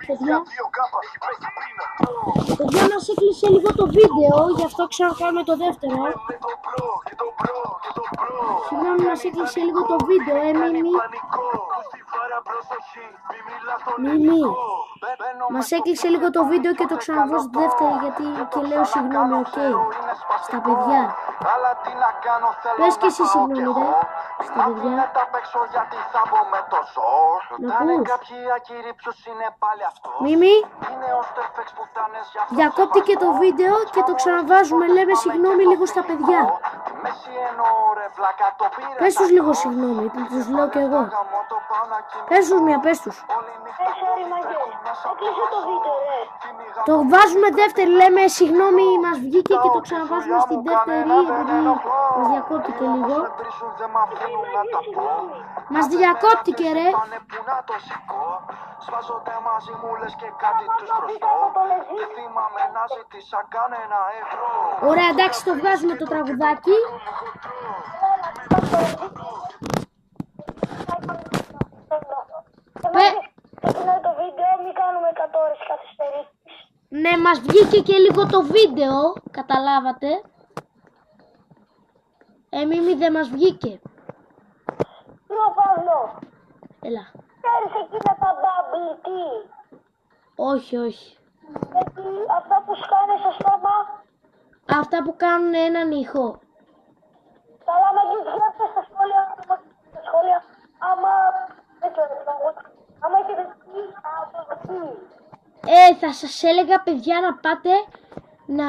Παιδιά, μας έκλεισε λίγο το βίντεο, γι' αυτό ξανακάνουμε το δεύτερο. Συγγνώμη, μας έκλεισε λίγο το βίντεο, Μίμη. Μας έκλεισε λίγο το βίντεο και το ξαναβώ στη δεύτερη, γιατί και λέω συγγνώμη, οκ, στα παιδιά. Πες και εσύ συγγνώμη, ρε, στα παιδιά. Μ' ακούς? Μίμη, διακόπτηκε το βίντεο και το ξαναβάζουμε, λέμε συγγνώμη λίγο στα παιδιά. Πες τους λίγο συγγνώμη, τους λέω κι εγώ. Πες τους μια, πες τους. Έκλεισε το βίντεο, ρε. Το βάζουμε δεύτερη, λέμε συγγνώμη, μας βγήκε και το ξαναβάζουμε στην δεύτερη, επειδή μας διακόπτηκε λίγο. Μας διακόπτηκε, ρε. Ωραία, εντάξει, το βγάζουμε το τραγουδάκι. Ξεκινάει το βίντεο, μην κάνουμε 100 ώρες καθυστερήσεις. Ναι, μας βγήκε και λίγο το βίντεο, καταλάβατε. Μίμη, δεν μας βγήκε. Παύλο, Έλα. ξέρεις εκείνα τα bubble tea? Όχι, όχι. Εκεί, αυτά που σκάνε στο στόμα. Αυτά που κάνουν έναν ήχο. Καλά, με γράψτε στα σχόλια, άμα δεν ξέρω, άμα έχετε πει από εκεί. Θα σας έλεγα, παιδιά, να πάτε να...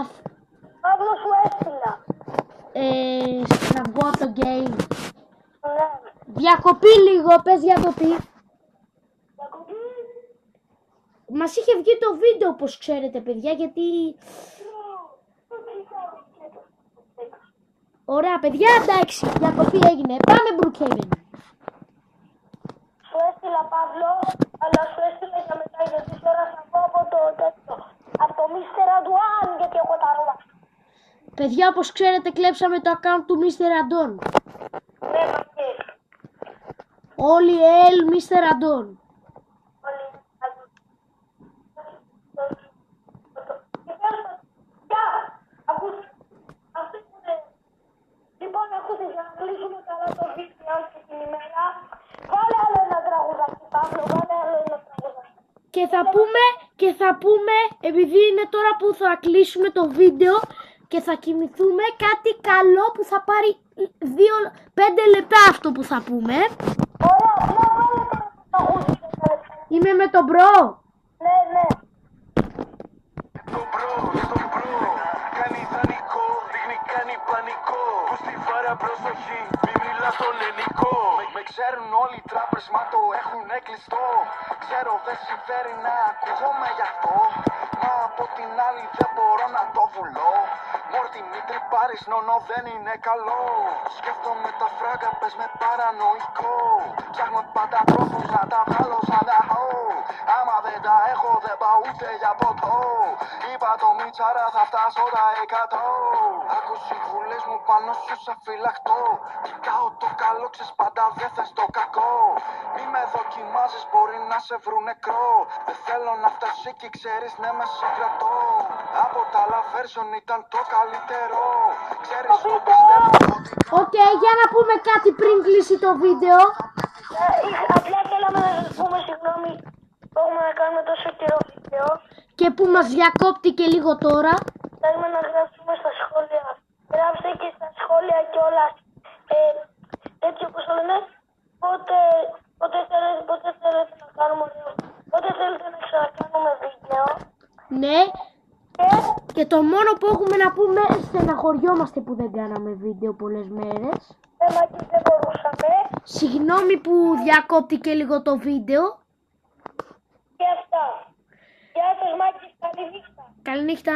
Παύλο, σου έστειλα. Να βγω από το game. Ναι. Διακοπή λίγο, πες διακοπή. Διακοπή. Μας είχε βγει το βίντεο, όπως ξέρετε, παιδιά, γιατί... Ωραία, παιδιά, εντάξει, διακοπή έγινε. Πάμε, Brookhaven. Σου έστειλα, Παύλο, αλλά σου έστειλα για μετά, γιατί τώρα θα πω από το τέτοιο. Από το Mr. Antoine, γιατί έχω τα ρούχα. Παιδιά, όπως ξέρετε, κλέψαμε το account του Mr. Anton. Ναι, μαζί. Όλοι Mr. Anton. Λοιπόν, ακούστε, για να κλείσουμε καλά το βίντεο αυτή την ημέρα, βάλε άλλο ένα τραγουδάκι, Παύλο, βάλε άλλο ένα τραγουδάκι. Και θα πούμε, επειδή είναι τώρα που θα κλείσουμε το βίντεο και θα κοιμηθούμε, κάτι καλό που θα πάρει 5 λεπτά αυτό που θα πούμε. Ωραία, απλά βάλε το τραγούδι. Είμαι με τον μπρο. Ναι, ναι. Κάνει ιδανικό, δείχνει κάνει πανικό. Που στη βάρα προσοχή, μη μιλά στον ελληνικό. Με ξέρουν όλοι οι τράπες, μα το έχουν κλειστό. Ξέρω δεν συμφέρει να ακούγομαι γι' αυτό. Μα από την άλλη δεν μπορώ να το βουλώ. Μόρτι μη τρυπάρεις, νονό δεν είναι καλό. Σκέφτομαι τα φράγκα, πες με παρανοϊκό. Ψάχνω πάντα τρόπους να τα βγάλω σαν τα χω. Άμα δεν τα έχω δεν πάω ούτε για ποτό. Είπα το Μιτσάρα θα φτάσω τα 100. Άκου συμβουλές μου πάνω σου σαν φυλαχτό. Κοιτάω το καλό, ξέρεις πάντα δεν θες το κακό. Μη με δοκιμάζεις, μπορεί να σε βρουν νεκρό. Δεν θέλω να φτάσει και ξέρεις ναι με συγκρατώ. Από τα άλλα version ήταν το καλύτερο. Ξέρεις το πιστεύω ότι... Οκ, για να πούμε κάτι πριν κλείσει το βίντεο. Απλά θέλαμε να σας πούμε συγγνώμη που έχουμε να κάνουμε τόσο καιρό βίντεο. Και που μας διακόπτει και λίγο τώρα. Θέλουμε να γράψουμε στα σχόλια. Γράψτε και στα σχόλια κιόλας. Έτσι όπως το λένε, πότε θέλετε να κάνουμε πότε θέλετε να ξανακάνουμε βίντεο. Ναι. Και το μόνο που έχουμε να πούμε, στεναχωριόμαστε που δεν κάναμε βίντεο πολλές μέρες. Μα και δεν μπορούσαμε. Συγγνώμη που διακόπτηκε λίγο το βίντεο. Και αυτά. Γεια σας, Μάκη, καλή νύχτα. Καληνύχτα.